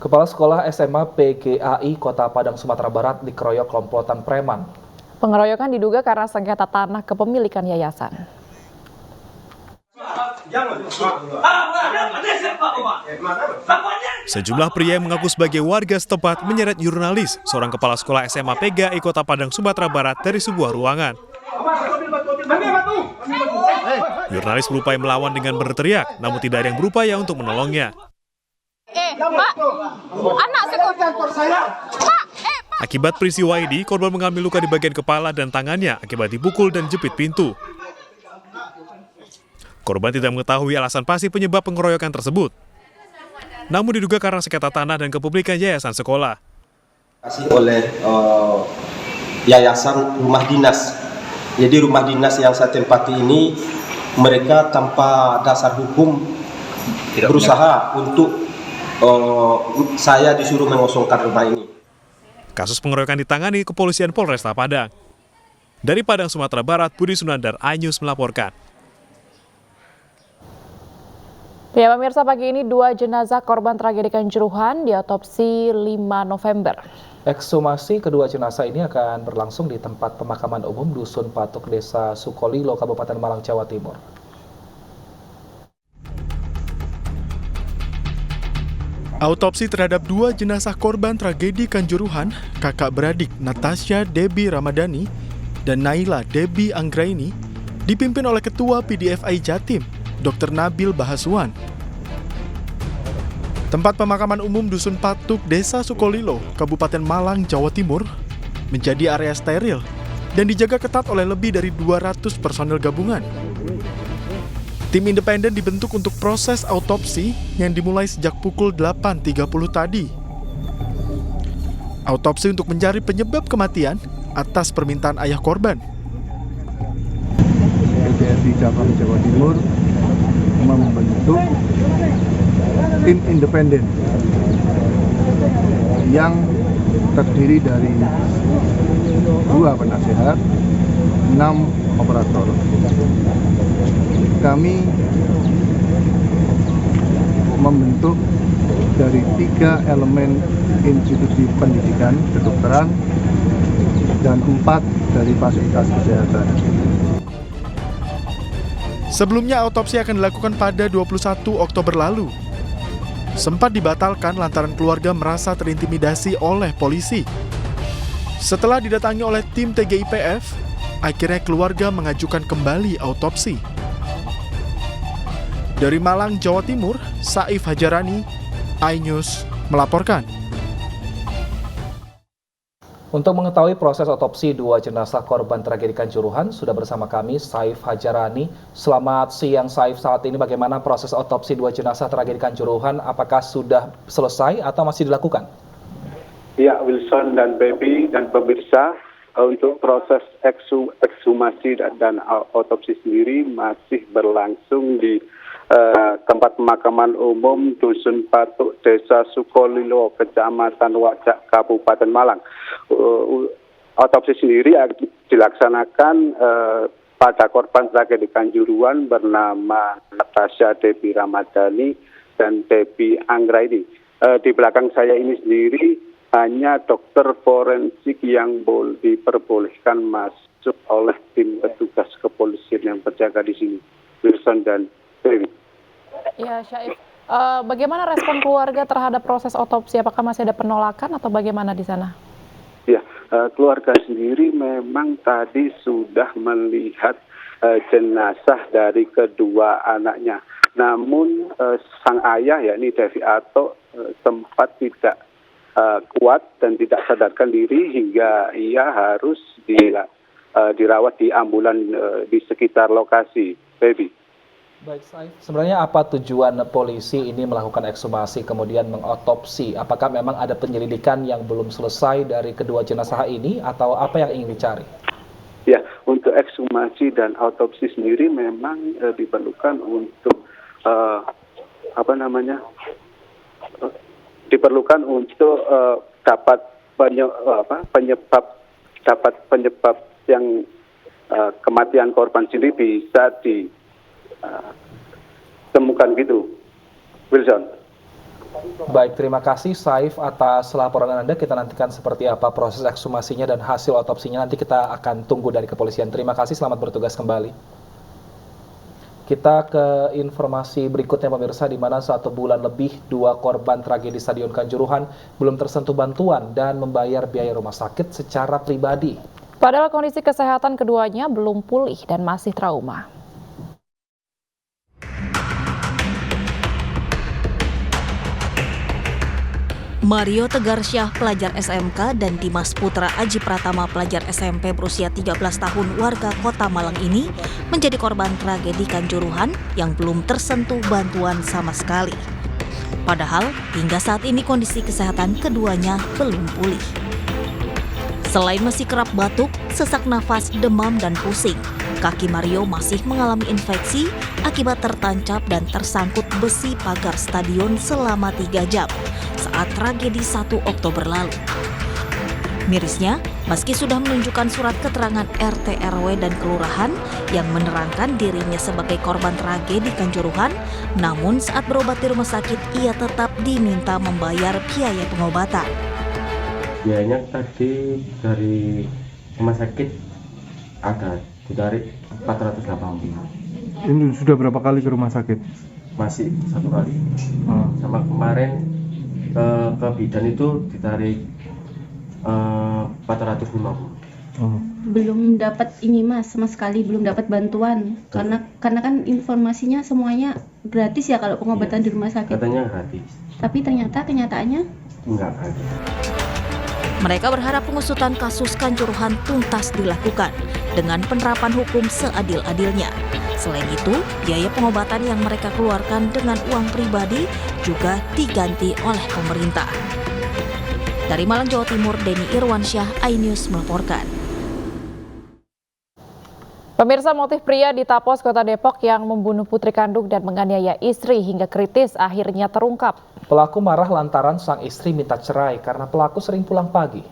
Kepala Sekolah SMA PGAI Kota Padang, Sumatera Barat dikeroyok komplotan preman. Pengeroyokan diduga karena sengketa tanah kepemilikan yayasan. Sejumlah pria yang mengaku sebagai warga setempat menyeret jurnalis, seorang kepala sekolah SMA PGAI Kota Padang, Sumatera Barat dari sebuah ruangan. Jurnalis berupaya melawan dengan berteriak, namun tidak ada yang berupaya untuk menolongnya. Pak, anak sekolah. Pak. Akibat peristiwa ini, korban mengalami luka di bagian kepala dan tangannya akibat dipukul dan jepit pintu. Korban tidak mengetahui alasan pasti penyebab pengeroyokan tersebut. Namun diduga karena sengketa tanah dan kepemilikan yayasan sekolah. Oleh yayasan rumah dinas. Jadi rumah dinas yang saya tempati ini, mereka tanpa dasar hukum berusaha untuk saya disuruh mengosongkan rumah ini. Kasus pengeroyokan ditangani Kepolisian Polresta Padang. Dari Padang, Sumatera Barat, Budi Sunandar, iNews melaporkan. Ya pemirsa, pagi ini 2 jenazah korban tragedi Kanjuruhan diotopsi 5 November. Ekshumasi kedua jenazah ini akan berlangsung di tempat pemakaman umum Dusun Patuk, Desa Sukolilo, Kabupaten Malang, Jawa Timur. Autopsi terhadap 2 jenazah korban tragedi Kanjuruhan, kakak beradik Natasha Debbie Ramadhani dan Naila Debbie Anggraini, dipimpin oleh Ketua PDFI Jatim, Dr. Nabil Bahaswan. Tempat pemakaman umum Dusun Patuk, Desa Sukolilo, Kabupaten Malang, Jawa Timur, menjadi area steril dan dijaga ketat oleh lebih dari 200 personel gabungan. Tim independen dibentuk untuk proses autopsi yang dimulai sejak pukul 8.30 tadi. Autopsi untuk mencari penyebab kematian atas permintaan ayah korban. PDFI Cabang Jawa Timur membentuk tim independen yang terdiri dari 2 penasehat, 6 operator. Kami membentuk dari 3 elemen institusi pendidikan kedokteran dan 4 dari fasilitas kesehatan. Sebelumnya autopsi akan dilakukan pada 21 Oktober lalu. Sempat dibatalkan lantaran keluarga merasa terintimidasi oleh polisi. Setelah didatangi oleh tim TGIPF, akhirnya keluarga mengajukan kembali autopsi. Dari Malang, Jawa Timur, Saif Hajarani, iNews melaporkan. Untuk mengetahui proses otopsi 2 jenazah korban tragedi Kanjuruhan, sudah bersama kami Saif Hajarani. Selamat siang Saif, saat ini bagaimana proses otopsi 2 jenazah tragedi Kanjuruhan? Apakah sudah selesai atau masih dilakukan? Ya, Wilson dan Baby dan pemirsa, untuk proses ekshumasi dan autopsi sendiri masih berlangsung di tempat pemakaman umum Dusun Patuk, Desa Sukolilo, Kecamatan Wajak, Kabupaten Malang. Autopsi sendiri dilaksanakan pada korban tragedi Kanjuruhan bernama Natasha Debbie Ramadhani dan Debbie Anggraini. Di belakang saya ini sendiri hanya dokter forensik yang diperbolehkan masuk oleh tim petugas kepolisian yang berjaga di sini. Wilson dan Dewi. Ya, Syaif. Bagaimana respon keluarga terhadap proses otopsi? Apakah masih ada penolakan atau bagaimana di sana? Ya, keluarga sendiri memang tadi sudah melihat jenazah dari kedua anaknya. Namun sang ayah, yakni Devi Ato, sempat tidak kuat dan tidak sadarkan diri hingga ia harus dirawat di ambulan di sekitar lokasi. Baby. Baik, Saif. Sebenarnya apa tujuan polisi ini melakukan ekshumasi kemudian mengotopsi? Apakah memang ada penyelidikan yang belum selesai dari kedua jenazah ini atau apa yang ingin dicari? Ya, untuk ekshumasi dan autopsi sendiri memang diperlukan untuk diperlukan untuk dapat penyebab yang kematian korban sendiri bisa ditemukan gitu, Wilson. Baik, terima kasih Saif atas laporan Anda. Kita nantikan seperti apa proses ekshumasinya dan hasil otopsinya. Nanti kita akan tunggu dari kepolisian. Terima kasih, selamat bertugas kembali. Kita ke informasi berikutnya pemirsa, di mana 1 bulan lebih 2 korban tragedi Stadion Kanjuruhan belum tersentuh bantuan dan membayar biaya rumah sakit secara pribadi. Padahal kondisi kesehatan keduanya belum pulih dan masih trauma. Mario Tegarsyah, pelajar SMK, dan Dimas Putra Aji Pratama, pelajar SMP berusia 13 tahun warga Kota Malang ini menjadi korban tragedi Kanjuruhan yang belum tersentuh bantuan sama sekali. Padahal hingga saat ini kondisi kesehatan keduanya belum pulih. Selain masih kerap batuk, sesak nafas, demam, dan pusing, kaki Mario masih mengalami infeksi akibat tertancap dan tersangkut besi pagar stadion selama 3 jam saat tragedi 1 Oktober lalu. Mirisnya, meski sudah menunjukkan surat keterangan RT RW dan kelurahan yang menerangkan dirinya sebagai korban tragedi Kanjuruhan, namun saat berobat di rumah sakit ia tetap diminta membayar biaya pengobatan. Biayanya tadi dari rumah sakit ada ditarik 480. Ini sudah berapa kali ke rumah sakit? Masih 1 kali. Sama kemarin ke bidan itu ditarik 450. Belum dapat ini Mas, sama sekali belum dapat bantuan karena kan informasinya semuanya gratis ya kalau pengobatan di rumah sakit. Katanya gratis. Tapi ternyata kenyataannya enggak gratis. Mereka berharap pengusutan kasus Kanjuruhan tuntas dilakukan dengan penerapan hukum seadil-adilnya. Selain itu, biaya pengobatan yang mereka keluarkan dengan uang pribadi juga diganti oleh pemerintah. Dari Malang, Jawa Timur, Denny Irwansyah, iNews melaporkan. Pemirsa, motif pria di Tapos, Kota Depok yang membunuh putri kandung dan menganiaya istri hingga kritis akhirnya terungkap. Pelaku marah lantaran sang istri minta cerai karena pelaku sering pulang pagi.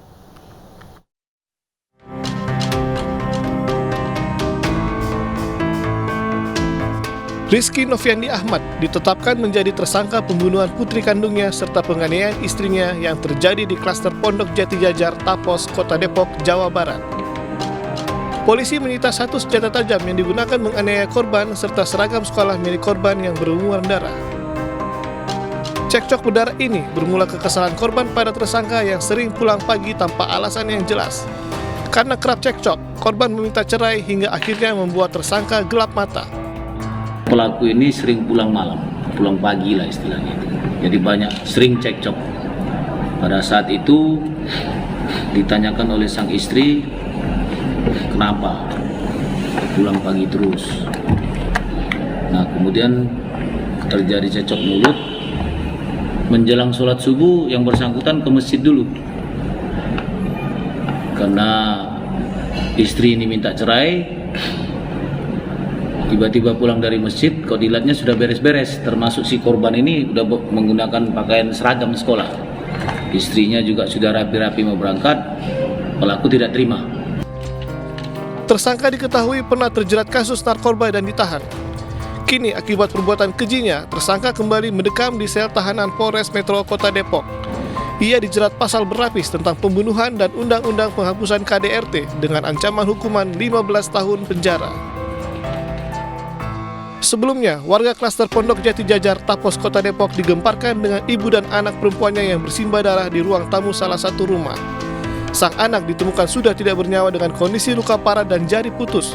Rizky Noviandi Ahmad ditetapkan menjadi tersangka pembunuhan putri kandungnya serta penganiayaan istrinya yang terjadi di klaster Pondok Jati Jajar, Tapos, Kota Depok, Jawa Barat. Polisi menyita 1 senjata tajam yang digunakan menganiaya korban serta seragam sekolah milik korban yang berlumuran darah. Cekcok berdarah ini bermula kekesalan korban pada tersangka yang sering pulang pagi tanpa alasan yang jelas. Karena kerap cekcok, korban meminta cerai hingga akhirnya membuat tersangka gelap mata. Pelaku ini sering pulang malam, pulang pagi lah istilahnya itu. Jadi banyak sering cekcok. Pada saat itu ditanyakan oleh sang istri, kenapa pulang pagi terus. Nah kemudian terjadi cekcok mulut. Menjelang sholat subuh yang bersangkutan ke masjid dulu. Karena istri ini minta cerai, tiba-tiba pulang dari masjid, kok dilihatnya sudah beres-beres, termasuk si korban ini sudah menggunakan pakaian seragam sekolah. Istrinya juga sudah rapi-rapi mau berangkat, pelaku tidak terima. Tersangka diketahui pernah terjerat kasus narkoba dan ditahan. Kini akibat perbuatan kejinya, tersangka kembali mendekam di sel tahanan Polres Metro Kota Depok. Ia dijerat pasal berlapis tentang pembunuhan dan Undang-Undang Penghapusan KDRT dengan ancaman hukuman 15 tahun penjara. Sebelumnya, warga klaster Pondok Jati Jajar, Tapos, Kota Depok digemparkan dengan ibu dan anak perempuannya yang bersimbah darah di ruang tamu salah satu rumah. Sang anak ditemukan sudah tidak bernyawa dengan kondisi luka parah dan jari putus.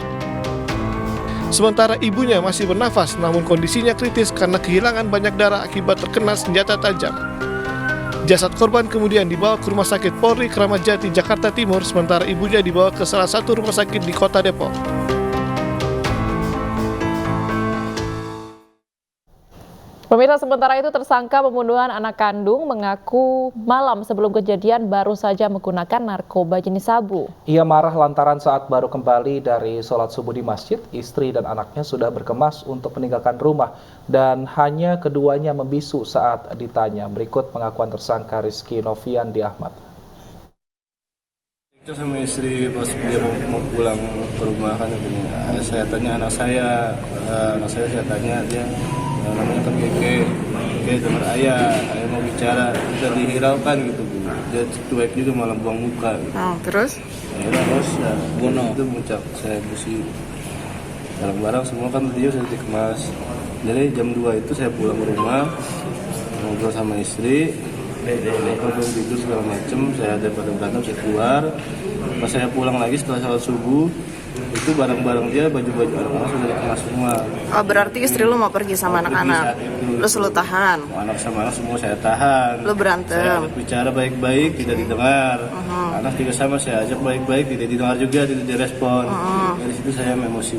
Sementara ibunya masih bernafas, namun kondisinya kritis karena kehilangan banyak darah akibat terkena senjata tajam. Jasad korban kemudian dibawa ke Rumah Sakit Polri Kramat Jati, Jakarta Timur, sementara ibunya dibawa ke salah satu rumah sakit di Kota Depok. Pemirsa, sementara itu tersangka pembunuhan anak kandung mengaku malam sebelum kejadian baru saja menggunakan narkoba jenis sabu. Ia marah lantaran saat baru kembali dari sholat subuh di masjid, istri dan anaknya sudah berkemas untuk meninggalkan rumah dan hanya keduanya membisu saat ditanya. Berikut pengakuan tersangka Rizky Noviandi Ahmad. Itu sama istri pas dia mau pulang ke rumah kan, saya tanya anak saya saya tanya dia namanya kan Keke dengar ayah mau bicara, udah dihiraukan gitu Bu. Dia cuek juga malah buang muka gitu. Terus? Akhirnya bos ya itu muncak saya bersih barang-barang semua kan dia sudah dikemas. Jadi jam 2 itu saya pulang ke rumah ngobrol sama istri, belum tidur segala macem, saya daripada berantem saya keluar. Pas saya pulang lagi setelah sholat subuh, itu barang-barang dia, baju-baju anak-anak sudah dikemas semua. Oh, berarti istri lu mau pergi sama anak-anak? Lu selalu tahan? Anak sama anak semua saya tahan. Lu berantem? Saya bicara baik-baik, tidak didengar. Anak juga sama, saya ajak baik-baik, tidak didengar juga, tidak direspon. Dari situ saya emosi.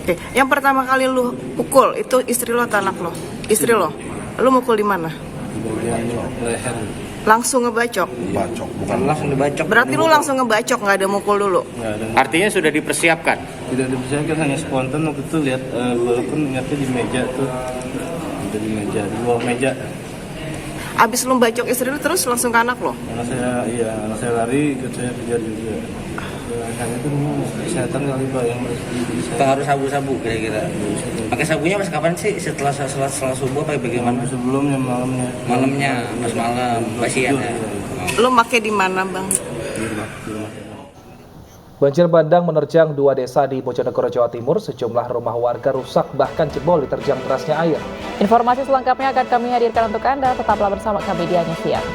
Oke, yang pertama kali lu pukul itu istri lo atau anak lo? Istri lo? Lu mukul di mana? Di bagian leher. Langsung ngebacok? Bacok, bukan langsung dibacok. Berarti lu langsung ngebacok, nggak ada mukul dulu? Artinya sudah dipersiapkan? Tidak dipersiapkan, hanya spontan. Waktu itu lihat, walaupun ingatnya di meja tuh, ada di meja, di bawah meja. Abis lu bacok istri lu terus langsung ke anak lo? Anak saya lari, ikut saya kejar juga. Hanya itu kesehatan kali Pak yang pengaruh sabu-sabu kira-kira. Pakai sabunya pas kapan sih? Setelah subuh apa bagaimana? Sebelumnya, malamnya. Malamnya, pas malam, kasihan ya. Lu pakai di mana Bang? Banjir bandang menerjang 2 desa di Bojonegoro, Jawa Timur. Sejumlah rumah warga rusak bahkan jebol diterjang derasnya air. Informasi selengkapnya akan kami hadirkan untuk Anda. Tetaplah bersama kami di Hanya Siang.